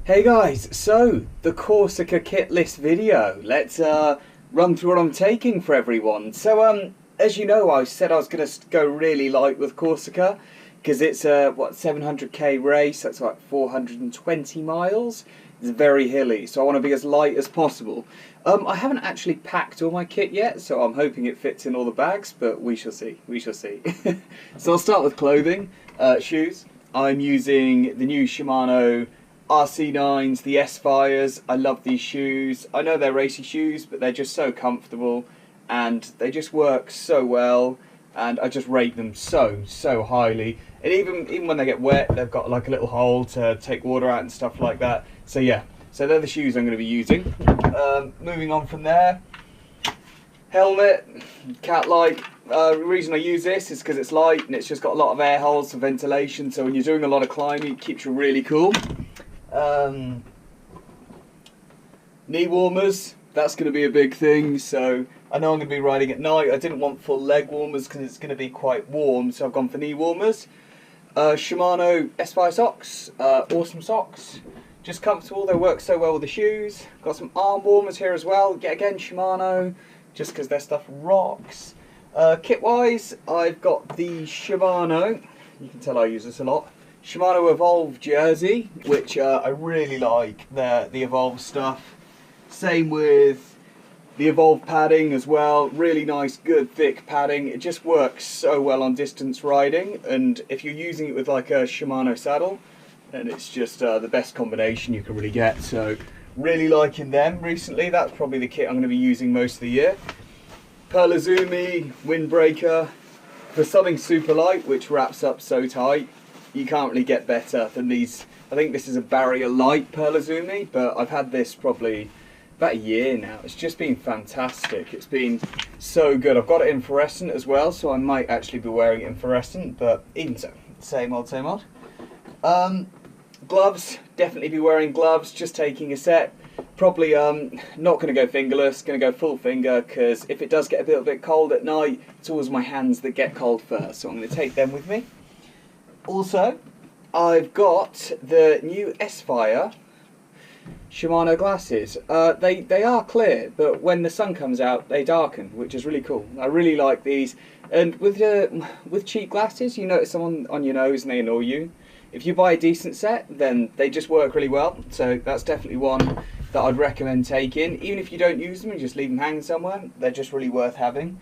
Hey guys, so the Corsica kit list video. Let's run through what I'm taking for everyone. So as you know, I said I was going to go really light with Corsica because it's a 700k race. That's like 420 miles. It's very hilly, so I want to be as light as possible. I haven't actually packed all my kit yet, so I'm hoping it fits in all the bags, but we shall see. We shall see. So I'll start with clothing, shoes. I'm using the new Shimano RC9s, the S-Fires. I love these shoes. I know they're racy shoes, but they're just so comfortable and they just work so well, and I just rate them so highly. And even when they get wet, they've got like a little hole to take water out and stuff like that. So yeah, so they're the shoes I'm going to be using. Moving on from there, helmet, cat light. The reason I use this is because it's light and it's just got a lot of air holes for ventilation, so when you're doing a lot of climbing it keeps you really cool. Knee warmers, that's going to be a big thing, so I know I'm going to be riding at night. I didn't want full leg warmers because it's going to be quite warm, so I've gone for knee warmers. Shimano S-Fire socks, awesome socks, just comfortable, they work so well with the shoes. Got some arm warmers here as well, yet again Shimano, just because their stuff rocks. Kit wise, I've got the Shimano, you can tell I use this a lot, Shimano Evolve jersey, which I really like, the Evolve stuff. Same with the Evolve padding as well, really nice, good, thick padding. It just works so well on distance riding, and if you're using it with like a Shimano saddle, then it's just the best combination you can really get. So really liking them recently. That's probably the kit I'm going to be using most of the year. Perlizumi windbreaker for something super light, which wraps up so tight. You can't really get better than these. I think this is a barrier light Perlizumi, but I've had this probably about a year now. It's just been fantastic. It's been so good. I've got it in fluorescent as well, so I might actually be wearing it in fluorescent, but even so, same old, same old. Gloves, definitely be wearing gloves, just taking a set. Probably not going to go fingerless, going to go full finger, because if it does get a little bit cold at night, it's always my hands that get cold first, so I'm going to take them with me. Also, I've got the new S-Fire Shimano glasses. They are clear, but when the sun comes out, they darken, which is really cool. I really like these. And with cheap glasses, you notice them on your nose and they annoy you. If you buy a decent set, then they just work really well. So that's definitely one that I'd recommend taking. Even if you don't use them and just leave them hanging somewhere, they're just really worth having.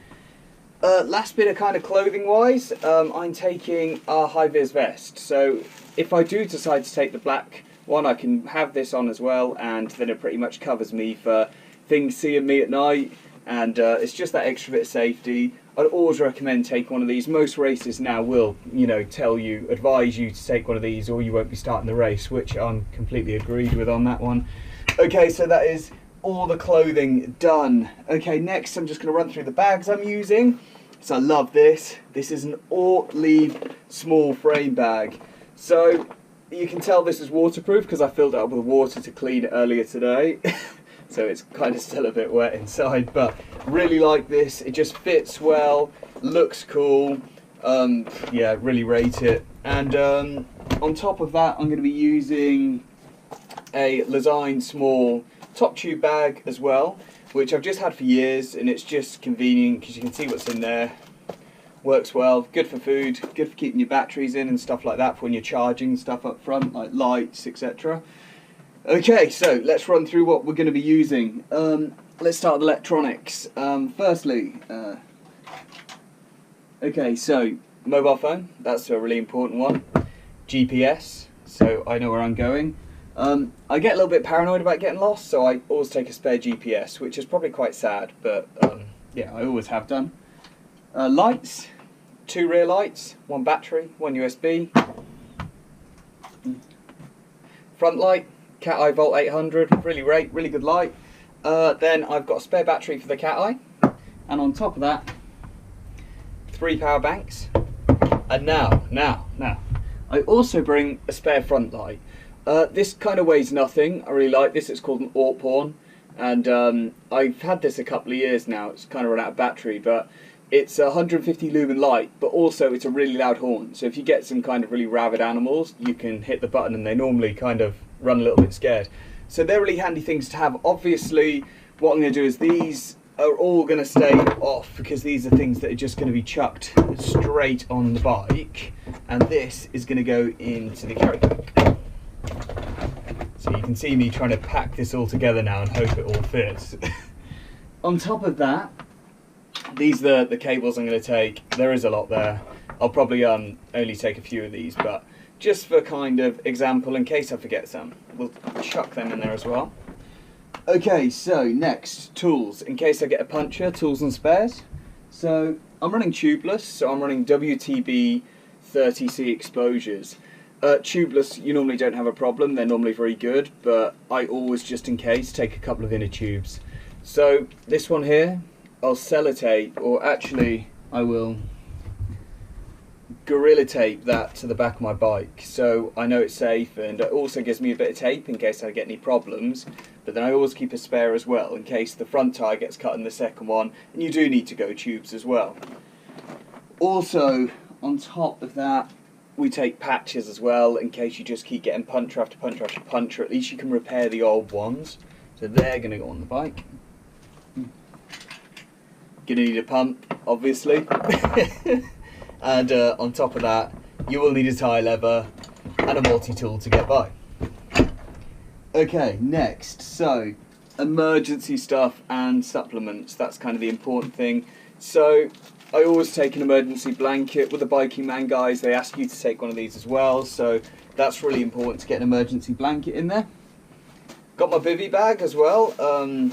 Last bit of kind of clothing wise, I'm taking a high-vis vest. So if I do decide to take the black one, I can have this on as well, and then it pretty much covers me for things seeing me at night, and it's just that extra bit of safety. I'd always recommend taking one of these. Most races now will, advise you to take one of these or you won't be starting the race, which I'm completely agreed with on that one. Okay, so that is all the clothing done. Okay, next I'm just going to run through the bags I'm using. So I love this. This is an Ortleave small frame bag. So you can tell this is waterproof because I filled it up with water to clean it earlier today. So it's kind of still a bit wet inside, but really like this. It just fits well, looks cool. Yeah, really rate it. And on top of that, I'm going to be using a Lesign small top tube bag as well, which I've just had for years, and it's just convenient because you can see what's in there. Works well, good for food, good for keeping your batteries in and stuff like that for when you're charging stuff up front, like lights, etc. Okay, so let's run through what we're going to be using. Let's start with electronics. Firstly, okay, so mobile phone, that's a really important one. GPS, so I know where I'm going. I get a little bit paranoid about getting lost, so I always take a spare GPS, which is probably quite sad, but yeah, I always have done. Lights, 2 rear lights, 1 battery, 1 USB. Front light, Cat Eye Volt 800, really good light. Then I've got a spare battery for the Cat Eye, and on top of that, 3 power banks. And now, I also bring a spare front light. This kind of weighs nothing. I really like this. It's called an Ortporn, and I've had this a couple of years now. It's kind of run out of battery, but it's a 150 lumen light, but also it's a really loud horn. So if you get some kind of really rabid animals, you can hit the button and they normally kind of run a little bit scared. So they're really handy things to have. Obviously, what I'm going to do is these are all going to stay off because these are things that are just going to be chucked straight on the bike, and this is going to go into the carry bag. So you can see me trying to pack this all together now and hope it all fits. On top of that, these are the cables I'm going to take. There is a lot there. I'll probably only take a few of these, but just for kind of example, in case I forget some, we'll chuck them in there as well. Okay, so next, tools. In case I get a puncture, tools and spares. So I'm running tubeless, so I'm running WTB 30C exposures. Tubeless, you normally don't have a problem, they're normally very good, but I always, just in case, take a couple of inner tubes. So this one here, I'll sellotape, or actually I will Gorilla tape that to the back of my bike so I know it's safe, and it also gives me a bit of tape in case I get any problems, but then I always keep a spare as well in case the front tyre gets cut in the second one and you do need to go tubes as well. Also, on top of that, we take patches as well in case you just keep getting puncture after puncture after puncture. At least you can repair the old ones. So they're going to go on the bike. Gonna need a pump, obviously. And on top of that, you will need a tyre lever and a multi-tool to get by. Okay, next, so emergency stuff and supplements. That's kind of the important thing. So I always take an emergency blanket. With the Bikingman guys, they ask you to take one of these as well, so that's really important to get an emergency blanket in there. Got my bivvy bag as well. I'm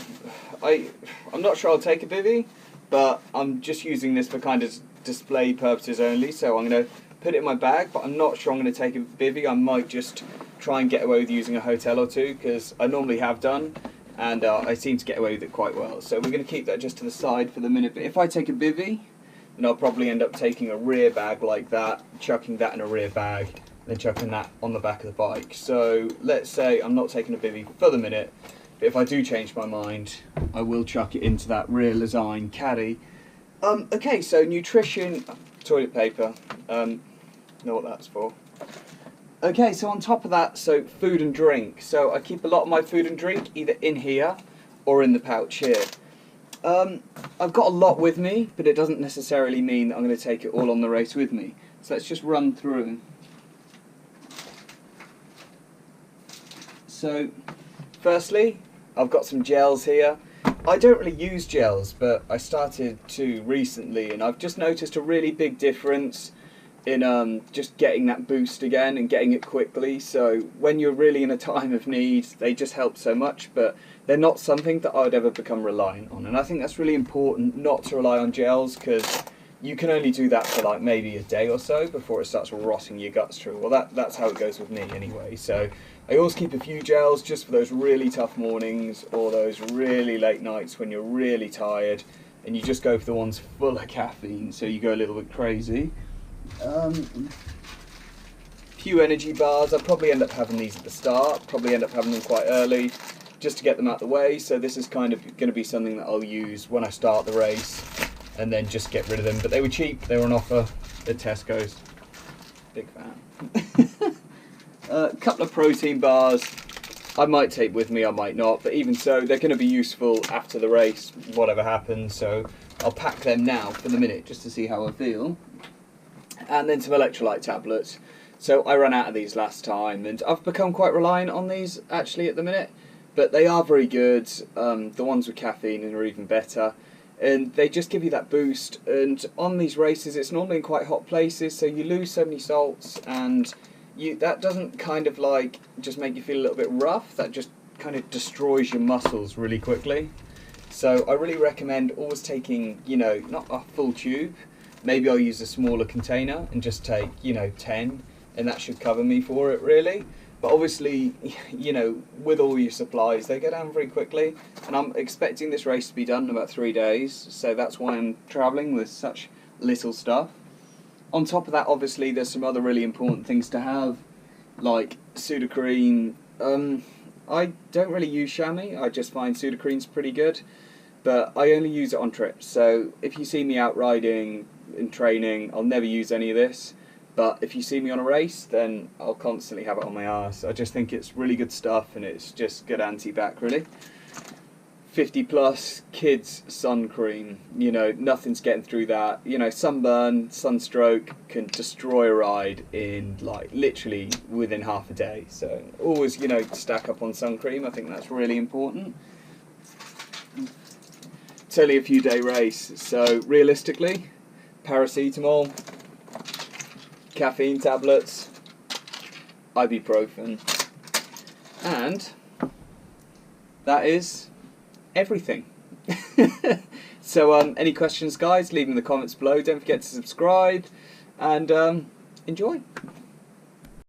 not sure I'll take a bivvy, but I'm just using this for kind of display purposes only, so I'm going to put it in my bag, but I'm not sure I'm going to take a bivvy. I might just try and get away with using a hotel or two, because I normally have done, and I seem to get away with it quite well. So we're going to keep that just to the side for the minute, but if I take a bivvy, then I'll probably end up taking a rear bag like that, chucking that in a rear bag, then chucking that on the back of the bike. So let's say I'm not taking a bivvy for the minute, but if I do change my mind, I will chuck it into that rear Lesign caddy. Okay, so nutrition, toilet paper, know what that's for. Okay, so on top of that, so food and drink. So I keep a lot of my food and drink either in here or in the pouch here. I've got a lot with me, but it doesn't necessarily mean that I'm going to take it all on the race with me. So let's just run through. So, firstly, I've got some gels here. I don't really use gels, but I started to recently, and I've just noticed a really big difference in just getting that boost again and getting it quickly. So when you're really in a time of need, they just help so much, but they're not something that I would ever become reliant on. And I think that's really important not to rely on gels, because you can only do that for like maybe a day or so before it starts rotting your guts through. Well, that's how it goes with me anyway. So I always keep a few gels just for those really tough mornings or those really late nights when you're really tired, and you just go for the ones full of caffeine, so you go a little bit crazy. Few energy bars. I'll probably end up having these at the start, probably end up having them quite early just to get them out of the way. So this is kind of going to be something that I'll use when I start the race and then just get rid of them. But they were cheap, they were on offer at Tesco's. Big fan. A couple of protein bars I might take with me, I might not, but even so, they're going to be useful after the race, whatever happens, so I'll pack them now for the minute just to see how I feel. And then some electrolyte tablets. So I ran out of these last time, and I've become quite reliant on these actually at the minute, but they are very good. The ones with caffeine are even better, and they just give you that boost. And on these races, it's normally in quite hot places, so you lose so many salts, and that doesn't kind of like just make you feel a little bit rough, that just kind of destroys your muscles really quickly. So I really recommend always taking, you know, not a full tube, maybe I'll use a smaller container and just take, you know, 10, and that should cover me for it really. But obviously, you know, with all your supplies, they go down very quickly, and I'm expecting this race to be done in about 3 days, so that's why I'm travelling with such little stuff. On top of that, obviously, there's some other really important things to have, like Sudocrem. I don't really use chamois, I just find Sudocrem's pretty good, but I only use it on trips. So if you see me out riding in training, I'll never use any of this. But if you see me on a race, then I'll constantly have it on my arse. I just think it's really good stuff, and it's just good anti-bac, really. 50 plus kids sun cream, you know, nothing's getting through that. You know, sunburn, sunstroke can destroy a ride in like literally within half a day. So always, you know, stack up on sun cream. I think that's really important. It's only a few day race, so realistically, paracetamol, caffeine tablets, ibuprofen, and that is everything. So any questions, guys, leave them in the comments below. Don't forget to subscribe and enjoy.